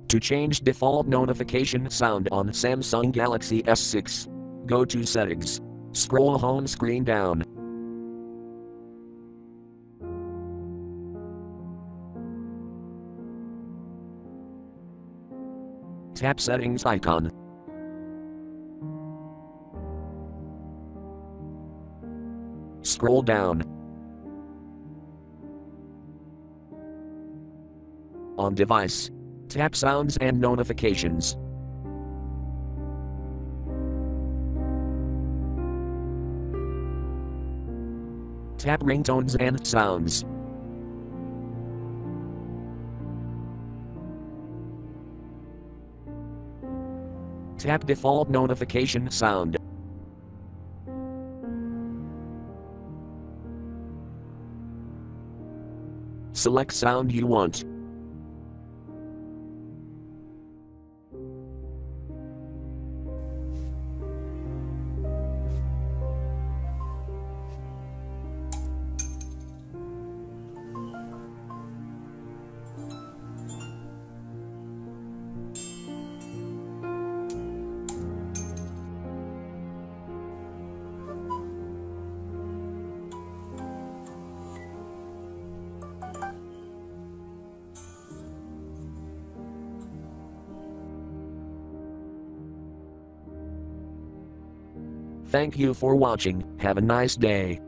To change default notification sound on Samsung Galaxy S6, go to Settings. Scroll home screen down. Tap Settings icon. Scroll down. On device, tap Sounds and Notifications. Tap Ringtones and Sounds. Tap Default Notification Sound. Select sound you want. Thank you for watching. Have a nice day.